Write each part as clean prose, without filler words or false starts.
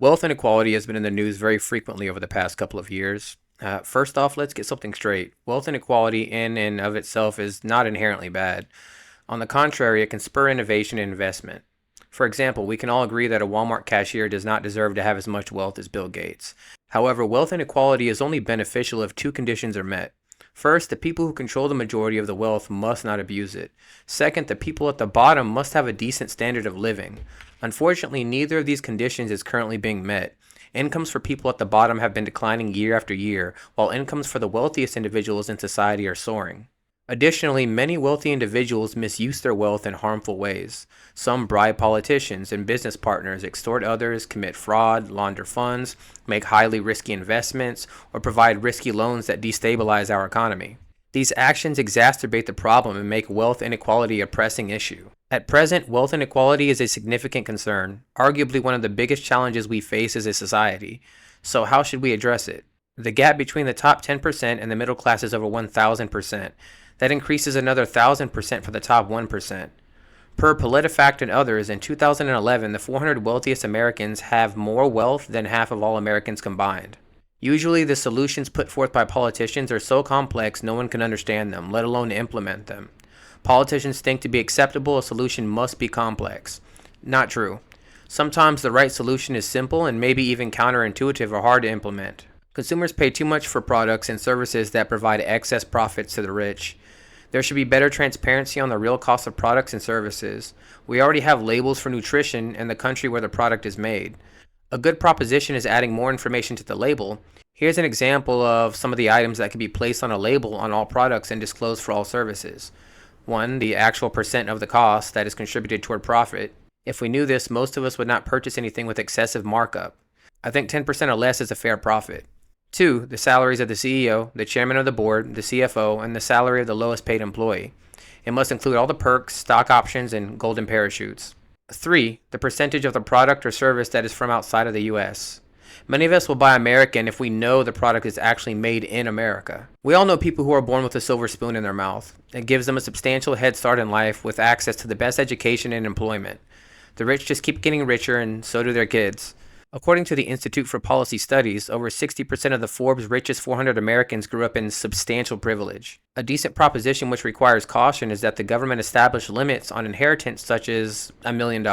Wealth inequality has been in the news very frequently over the past couple of years. First off, let's get something straight. Wealth inequality in and of itself is not inherently bad. On the contrary, it can spur innovation and investment. For example, we can all agree that a Walmart cashier does not deserve to have as much wealth as Bill Gates. However, wealth inequality is only beneficial if two conditions are met. First, the people who control the majority of the wealth must not abuse it. Second, the people at the bottom must have a decent standard of living. Unfortunately, neither of these conditions is currently being met. Incomes for people at the bottom have been declining year after year, while incomes for the wealthiest individuals in society are soaring. Additionally, many wealthy individuals misuse their wealth in harmful ways. Some bribe politicians and business partners, extort others, commit fraud, launder funds, make highly risky investments, or provide risky loans that destabilize our economy. These actions exacerbate the problem and make wealth inequality a pressing issue. At present, wealth inequality is a significant concern, arguably one of the biggest challenges we face as a society. So how should we address it? The gap between the top 10% and the middle class is over 1,000%. That increases another 1,000% for the top 1%. Per PolitiFact and others, in 2011, the 400 wealthiest Americans have more wealth than half of all Americans combined. Usually, the solutions put forth by politicians are so complex no one can understand them, let alone implement them. Politicians think to be acceptable, a solution must be complex. Not true. Sometimes the right solution is simple and maybe even counterintuitive or hard to implement. Consumers pay too much for products and services that provide excess profits to the rich. There should be better transparency on the real cost of products and services. We already have labels for nutrition in the country where the product is made. A good proposition is adding more information to the label. Here's an example of some of the items that can be placed on a label on all products and disclosed for all services. 1. The actual percent of the cost that is contributed toward profit. If we knew this, most of us would not purchase anything with excessive markup. I think 10% or less is a fair profit. 2. The salaries of the CEO, the chairman of the board, the CFO, and the salary of the lowest paid employee. It must include all the perks, stock options, and golden parachutes. 3. The percentage of the product or service that is from outside of the U.S. Many of us will buy American if we know the product is actually made in America. We all know people who are born with a silver spoon in their mouth. It gives them a substantial head start in life with access to the best education and employment. The rich just keep getting richer, and so do their kids. According to the Institute for Policy Studies, over 60% of the Forbes richest 400 Americans grew up in substantial privilege. A decent proposition which requires caution is that the government establish limits on inheritance such as $1 million.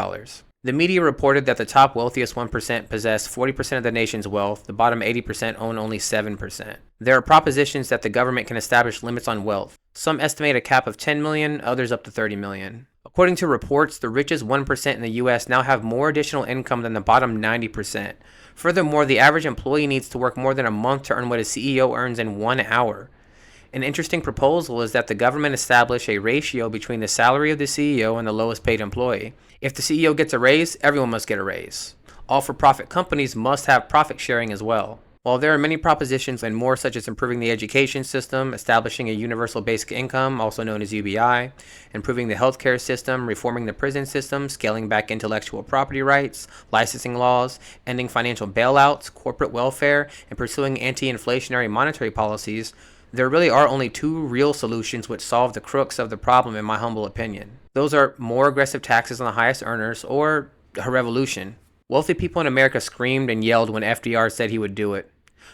The media reported that the top wealthiest 1% possess 40% of the nation's wealth, the bottom 80% own only 7%. There are propositions that the government can establish limits on wealth. Some estimate a cap of 10 million, others up to 30 million. According to reports, the richest 1% in the US now have more additional income than the bottom 90%. Furthermore, the average employee needs to work more than a month to earn what a CEO earns in 1 hour. An interesting proposal is that the government establish a ratio between the salary of the CEO and the lowest paid employee. If the CEO gets a raise, everyone must get a raise. All for-profit companies must have profit sharing as well. While there are many propositions and more such as improving the education system, establishing a universal basic income, also known as UBI, improving the healthcare system, reforming the prison system, scaling back intellectual property rights, licensing laws, ending financial bailouts, corporate welfare, and pursuing anti-inflationary monetary policies, there really are only two real solutions which solve the crux of the problem in my humble opinion. Those are more aggressive taxes on the highest earners or a revolution. Wealthy people in America screamed and yelled when FDR said he would do it,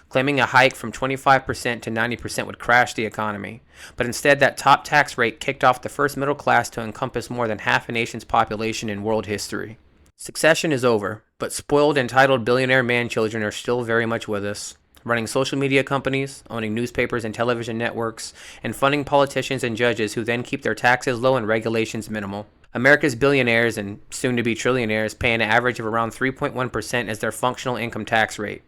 claiming a hike from 25% to 90% would crash the economy. But instead, that top tax rate kicked off the first middle class to encompass more than half a nation's population in world history. Succession is over, but spoiled, entitled billionaire man-children are still very much with us, running social media companies, owning newspapers and television networks, and funding politicians and judges who then keep their taxes low and regulations minimal. America's billionaires and soon-to-be trillionaires pay an average of around 3.1% as their functional income tax rate.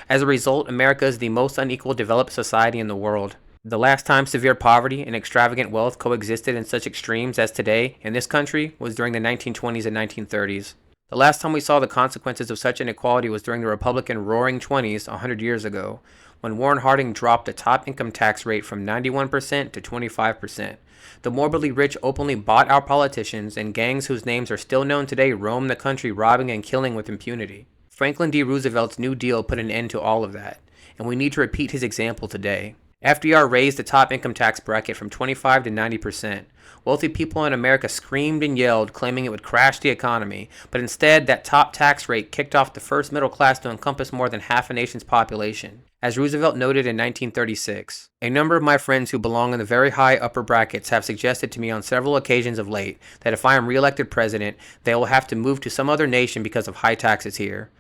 As a result, America is the most unequal developed society in the world. The last time severe poverty and extravagant wealth coexisted in such extremes as today in this country was during the 1920s and 1930s. The last time we saw the consequences of such inequality was during the Republican Roaring Twenties 100 years ago, when Warren Harding dropped the top income tax rate from 91% to 25%. The morbidly rich openly bought our politicians, and gangs whose names are still known today roam the country robbing and killing with impunity. Franklin D. Roosevelt's New Deal put an end to all of that, and we need to repeat his example today. FDR raised the top income tax bracket from 25 to 90%. Wealthy people in America screamed and yelled, claiming it would crash the economy, but instead, that top tax rate kicked off the first middle class to encompass more than half a nation's population. As Roosevelt noted in 1936, a number of my friends who belong in the very high upper brackets have suggested to me on several occasions of late that if I am reelected president, they will have to move to some other nation because of high taxes here.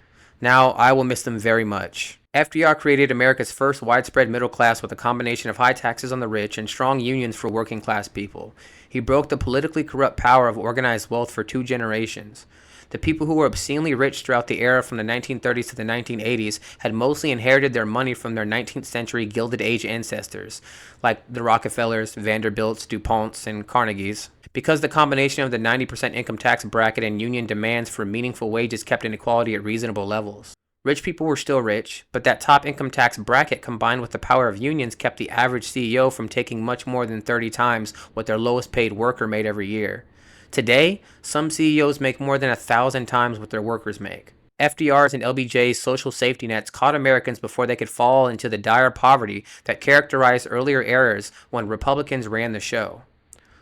Now, I will miss them very much. FDR created America's first widespread middle class with a combination of high taxes on the rich and strong unions for working class people. He broke the politically corrupt power of organized wealth for 2 generations. The people who were obscenely rich throughout the era from the 1930s to the 1980s had mostly inherited their money from their 19th century Gilded Age ancestors, like the Rockefellers, Vanderbilts, DuPonts, and Carnegies. Because the combination of the 90% income tax bracket and union demands for meaningful wages kept inequality at reasonable levels. Rich people were still rich, but that top income tax bracket combined with the power of unions kept the average CEO from taking much more than 30 times what their lowest paid worker made every year. Today, some CEOs make more than 1,000 times what their workers make. FDR's and LBJ's social safety nets caught Americans before they could fall into the dire poverty that characterized earlier eras when Republicans ran the show.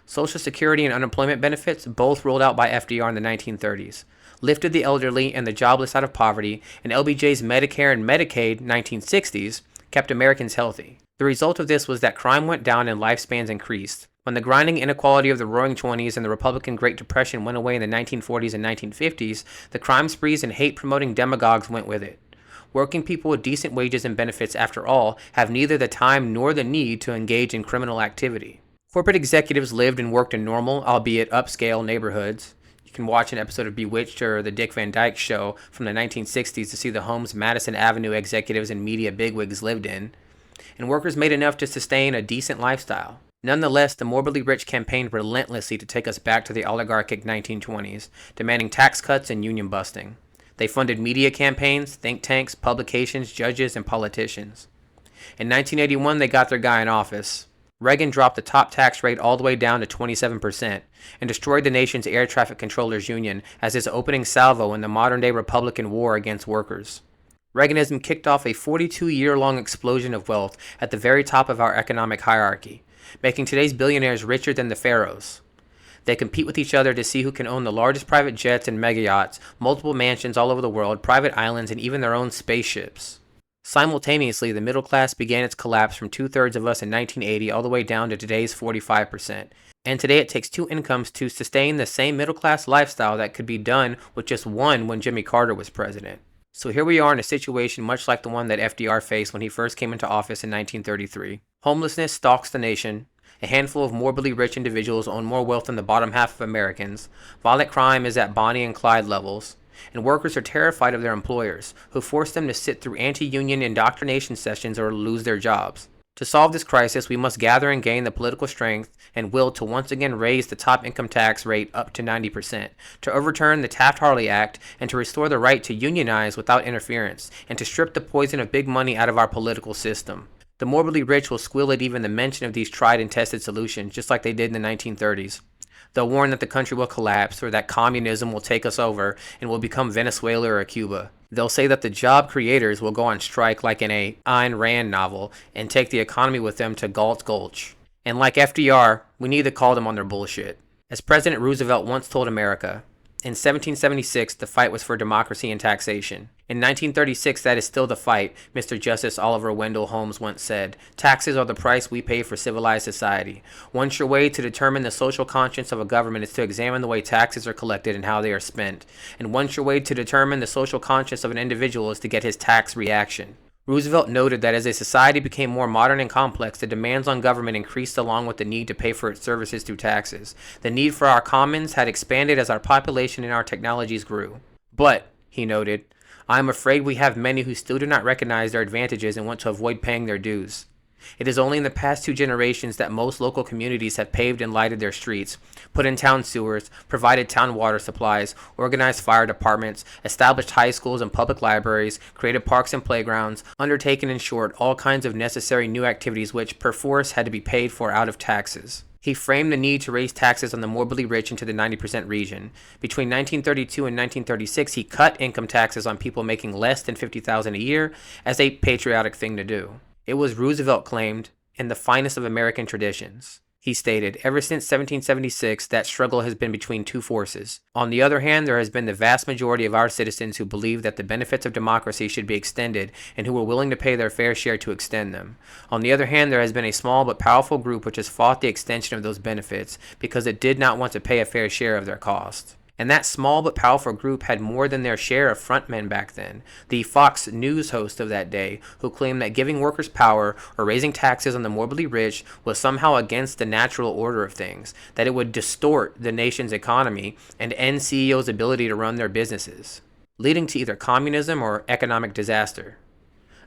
Social Security and unemployment benefits, both rolled out by FDR in the 1930s, lifted the elderly and the jobless out of poverty, and LBJ's Medicare and Medicaid 1960s kept Americans healthy. The result of this was that crime went down and lifespans increased. When the grinding inequality of the Roaring '20s and the Republican Great Depression went away in the 1940s and 1950s, the crime sprees and hate-promoting demagogues went with it. Working people with decent wages and benefits, after all, have neither the time nor the need to engage in criminal activity. Corporate executives lived and worked in normal, albeit upscale, neighborhoods. You can watch an episode of Bewitched or The Dick Van Dyke Show from the 1960s to see the homes Madison Avenue executives and media bigwigs lived in. And workers made enough to sustain a decent lifestyle. Nonetheless, the morbidly rich campaigned relentlessly to take us back to the oligarchic 1920s, demanding tax cuts and union busting. They funded media campaigns, think tanks, publications, judges, and politicians. In 1981, they got their guy in office. Reagan dropped the top tax rate all the way down to 27% and destroyed the nation's air traffic controllers union as his opening salvo in the modern-day Republican war against workers. Reaganism kicked off a 42-year-long explosion of wealth at the very top of our economic hierarchy, making today's billionaires richer than the pharaohs. They compete with each other to see who can own the largest private jets and mega yachts, multiple mansions all over the world, private islands, and even their own spaceships. Simultaneously, the middle class began its collapse from 2/3 of us in 1980 all the way down to today's 45%. And today it takes 2 incomes to sustain the same middle class lifestyle that could be done with just one when Jimmy Carter was president. So here we are in a situation much like the one that FDR faced when he first came into office in 1933. Homelessness stalks the nation. A handful of morbidly rich individuals own more wealth than the bottom half of Americans. Violent crime is at Bonnie and Clyde levels. And workers are terrified of their employers, who force them to sit through anti-union indoctrination sessions or lose their jobs. To solve this crisis, we must gather and gain the political strength and will to once again raise the top income tax rate up to 90%, to overturn the Taft-Hartley Act, and to restore the right to unionize without interference, and to strip the poison of big money out of our political system. The morbidly rich will squeal at even the mention of these tried and tested solutions, just like they did in the 1930s. They'll warn that the country will collapse or that communism will take us over and will become Venezuela or Cuba. They'll say that the job creators will go on strike like in a Ayn Rand novel and take the economy with them to Galt's Gulch. And like FDR, we need to call them on their bullshit. As President Roosevelt once told America, in 1776, the fight was for democracy and taxation. In 1936, that is still the fight, Mr. Justice Oliver Wendell Holmes once said. Taxes are the price we pay for civilized society. One sure way to determine the social conscience of a government is to examine the way taxes are collected and how they are spent. And one sure way to determine the social conscience of an individual is to get his tax reaction. Roosevelt noted that as a society became more modern and complex, the demands on government increased along with the need to pay for its services through taxes. The need for our commons had expanded as our population and our technologies grew. But, he noted, I am afraid we have many who still do not recognize their advantages and want to avoid paying their dues. It is only in the past 2 generations that most local communities have paved and lighted their streets, put in town sewers, provided town water supplies, organized fire departments, established high schools and public libraries, created parks and playgrounds, undertaken, in short, all kinds of necessary new activities which, perforce, had to be paid for out of taxes. He framed the need to raise taxes on the morbidly rich into the 90% region. Between 1932 and 1936, he cut income taxes on people making less than $50,000 a year as a patriotic thing to do. It was, Roosevelt claimed, and the finest of American traditions. He stated, ever since 1776, that struggle has been between two forces. On the other hand, there has been the vast majority of our citizens who believe that the benefits of democracy should be extended and who are willing to pay their fair share to extend them. On the other hand, there has been a small but powerful group which has fought the extension of those benefits because it did not want to pay a fair share of their cost. And that small but powerful group had more than their share of frontmen back then. The Fox News host of that day, who claimed that giving workers power or raising taxes on the morbidly rich was somehow against the natural order of things, that it would distort the nation's economy and end CEOs' ability to run their businesses, leading to either communism or economic disaster.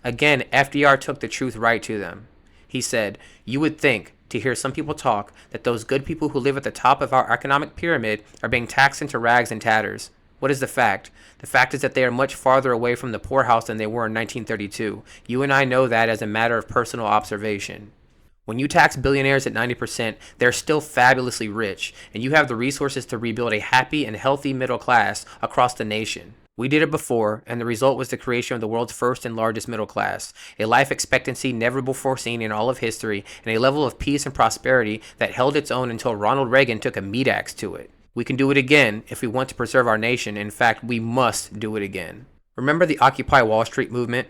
Again, FDR took the truth right to them. He said, "You would think, to hear some people talk, that those good people who live at the top of our economic pyramid are being taxed into rags and tatters. What is the fact? The fact is that they are much farther away from the poorhouse than they were in 1932. You and I know that as a matter of personal observation. When you tax billionaires at 90%, they're still fabulously rich, and you have the resources to rebuild a happy and healthy middle class across the nation. We did it before, and the result was the creation of the world's first and largest middle class, a life expectancy never before seen in all of history, and a level of peace and prosperity that held its own until Ronald Reagan took a meat axe to it. We can do it again if we want to preserve our nation. In fact, we must do it again." Remember the Occupy Wall Street movement?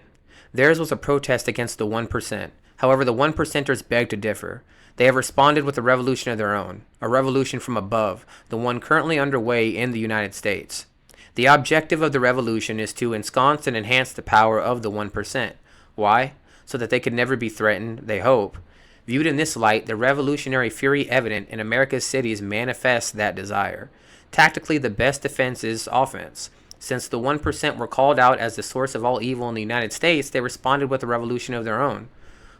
Theirs was a protest against the 1%. However, the 1%ers beg to differ. They have responded with a revolution of their own, a revolution from above, the one currently underway in the United States. The objective of the revolution is to ensconce and enhance the power of the 1%. Why? So that they could never be threatened, they hope. Viewed in this light, the revolutionary fury evident in America's cities manifests that desire. Tactically, the best defense is offense. Since the 1% were called out as the source of all evil in the United States, they responded with a revolution of their own.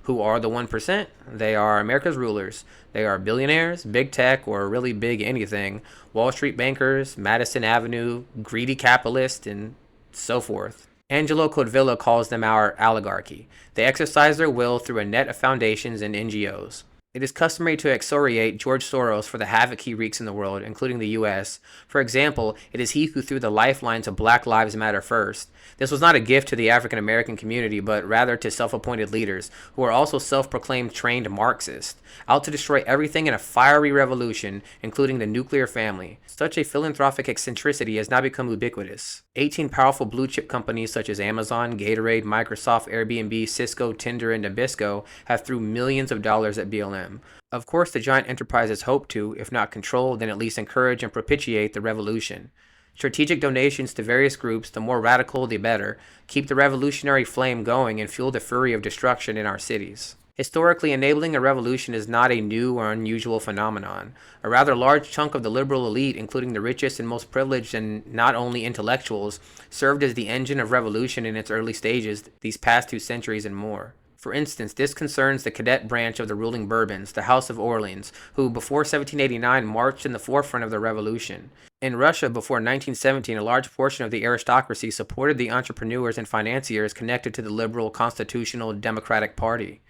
Who are the 1%? They are America's rulers. They are billionaires, big tech, or really big anything, Wall Street bankers, Madison Avenue, greedy capitalists, and so forth. Angelo Codevilla calls them our oligarchy. They exercise their will through a net of foundations and NGOs. It is customary to excoriate George Soros for the havoc he wreaks in the world, including the U.S. For example, it is he who threw the lifeline to Black Lives Matter first. This was not a gift to the African American community, but rather to self-appointed leaders, who are also self-proclaimed trained Marxists, out to destroy everything in a fiery revolution, including the nuclear family. Such a philanthropic eccentricity has now become ubiquitous. 18 powerful blue-chip companies such as Amazon, Gatorade, Microsoft, Airbnb, Cisco, Tinder, and Nabisco have threw millions of dollars at BLM. Of course, the giant enterprises hope to, if not control, then at least encourage and propitiate the revolution. Strategic donations to various groups, the more radical the better, keep the revolutionary flame going and fuel the fury of destruction in our cities. Historically, enabling a revolution is not a new or unusual phenomenon. A rather large chunk of the liberal elite, including the richest and most privileged and not only intellectuals, served as the engine of revolution in its early stages these past 2 centuries and more. For instance, this concerns the cadet branch of the ruling Bourbons, the House of Orleans, who before 1789 marched in the forefront of the revolution. In Russia before 1917, a large portion of the aristocracy supported the entrepreneurs and financiers connected to the liberal constitutional democratic party.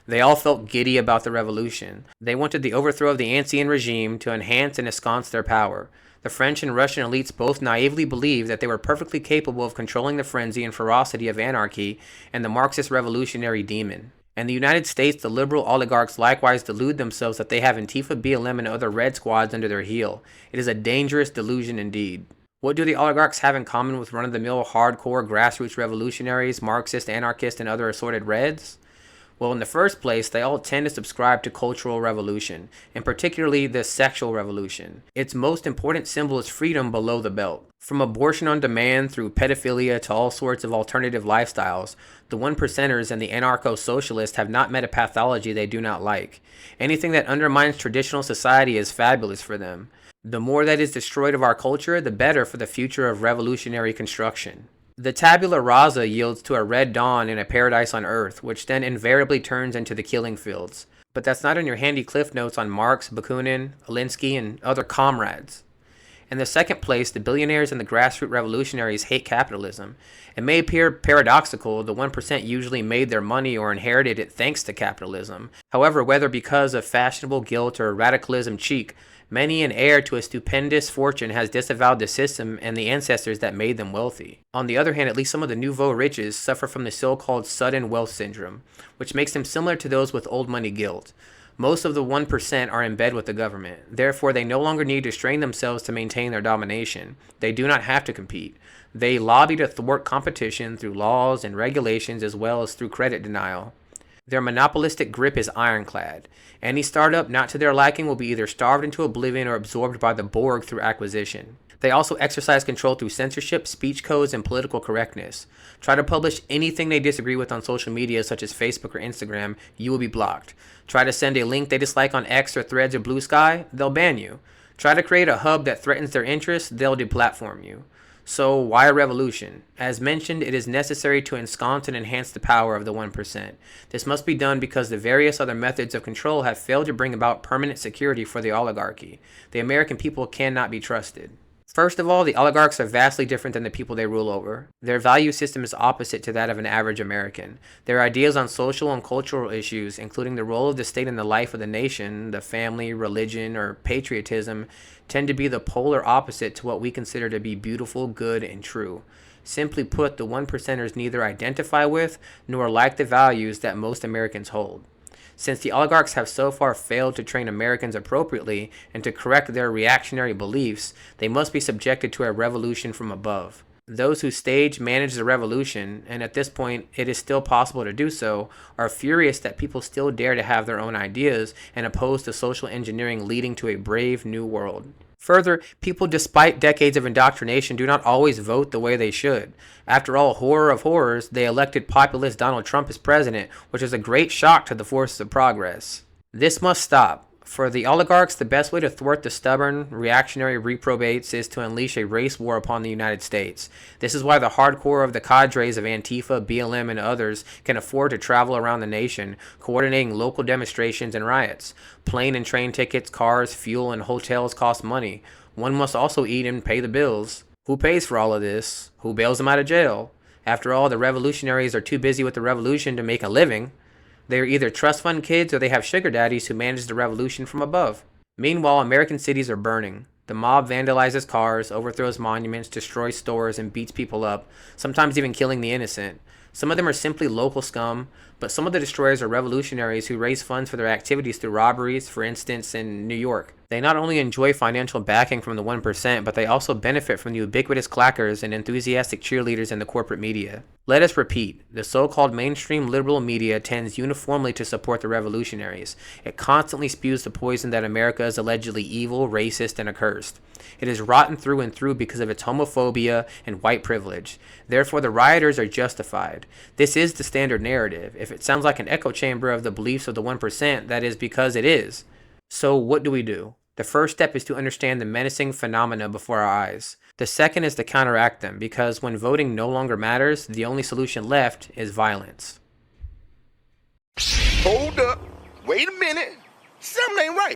They all felt giddy about the revolution. They wanted the overthrow of the Ancien regime to enhance and ensconce their power. The French and Russian elites both naively believed that they were perfectly capable of controlling the frenzy and ferocity of anarchy and the Marxist revolutionary demon. In the United States, the liberal oligarchs likewise delude themselves that they have Antifa, BLM, and other red squads under their heel. It is a dangerous delusion indeed. What do the oligarchs have in common with run-of-the-mill hardcore grassroots revolutionaries, Marxists, anarchists, and other assorted reds? Well, in the first place, they all tend to subscribe to cultural revolution, and particularly the sexual revolution. Its most important symbol is freedom below the belt. From abortion on demand through pedophilia to all sorts of alternative lifestyles, the 1%ers and the anarcho-socialists have not met a pathology they do not like. Anything that undermines traditional society is fabulous for them. The more that is destroyed of our culture, the better for the future of revolutionary construction. The tabula rasa yields to a red dawn in a paradise on earth, which then invariably turns into the killing fields. But that's not in your handy cliff notes on Marx, Bakunin, Alinsky, and other comrades. In the second place, the billionaires and the grassroots revolutionaries hate capitalism. It may appear paradoxical, the 1% usually made their money or inherited it thanks to capitalism. However, whether because of fashionable guilt or radicalism cheek, many an heir to a stupendous fortune has disavowed the system and the ancestors that made them wealthy. On the other hand, at least some of the nouveau riches suffer from the so-called sudden wealth syndrome, which makes them similar to those with old money guilt. Most of the 1% are in bed with the government. Therefore, they no longer need to strain themselves to maintain their domination. They do not have to compete. They lobby to thwart competition through laws and regulations as well as through credit denial. Their monopolistic grip is ironclad. Any startup not to their liking will be either starved into oblivion or absorbed by the Borg through acquisition. They also exercise control through censorship, speech codes, and political correctness. Try to publish anything they disagree with on social media such as Facebook or Instagram, you will be blocked. Try to send a link they dislike on X or Threads or Blue Sky, they'll ban you. Try to create a hub that threatens their interests, they'll deplatform you. So why a revolution? As mentioned, it is necessary to ensconce and enhance the power of the 1%. This must be done because the various other methods of control have failed to bring about permanent security for the oligarchy. The American people cannot be trusted. First of all, the oligarchs are vastly different than the people they rule over. Their value system is opposite to that of an average American. Their ideas on social and cultural issues, including the role of the state in the life of the nation, the family, religion, or patriotism, tend to be the polar opposite to what we consider to be beautiful, good, and true. Simply put, the 1%ers neither identify with nor like the values that most Americans hold. Since the oligarchs have so far failed to train Americans appropriately and to correct their reactionary beliefs, they must be subjected to a revolution from above. Those who stage manage the revolution, and at this point it is still possible to do so, are furious that people still dare to have their own ideas and oppose the social engineering leading to a brave new world. Further, people, despite decades of indoctrination, do not always vote the way they should. After all, horror of horrors, they elected populist Donald Trump as president, which is a great shock to the forces of progress. This must stop. For the oligarchs, the best way to thwart the stubborn, reactionary reprobates is to unleash a race war upon the United States. This is why the hardcore of the cadres of Antifa, BLM, and others can afford to travel around the nation, coordinating local demonstrations and riots. Plane and train tickets, cars, fuel, and hotels cost money. One must also eat and pay the bills. Who pays for all of this? Who bails them out of jail? After all, the revolutionaries are too busy with the revolution to make a living. They are either trust fund kids or they have sugar daddies who manage the revolution from above. Meanwhile, American cities are burning. The mob vandalizes cars, overthrows monuments, destroys stores, and beats people up, sometimes even killing the innocent. Some of them are simply local scum, but some of the destroyers are revolutionaries who raise funds for their activities through robberies, for instance, in New York. They not only enjoy financial backing from the 1%, but they also benefit from the ubiquitous clackers and enthusiastic cheerleaders in the corporate media. Let us repeat, the so-called mainstream liberal media tends uniformly to support the revolutionaries. It constantly spews the poison that America is allegedly evil, racist, and accursed. It is rotten through and through because of its homophobia and white privilege. Therefore, the rioters are justified. This is the standard narrative. If it sounds like an echo chamber of the beliefs of the 1%, that is because it is. So what do we do? The first step is to understand the menacing phenomena before our eyes. The second is to counteract them, because when voting no longer matters, the only solution left is violence. Hold up. Wait a minute. Something ain't right.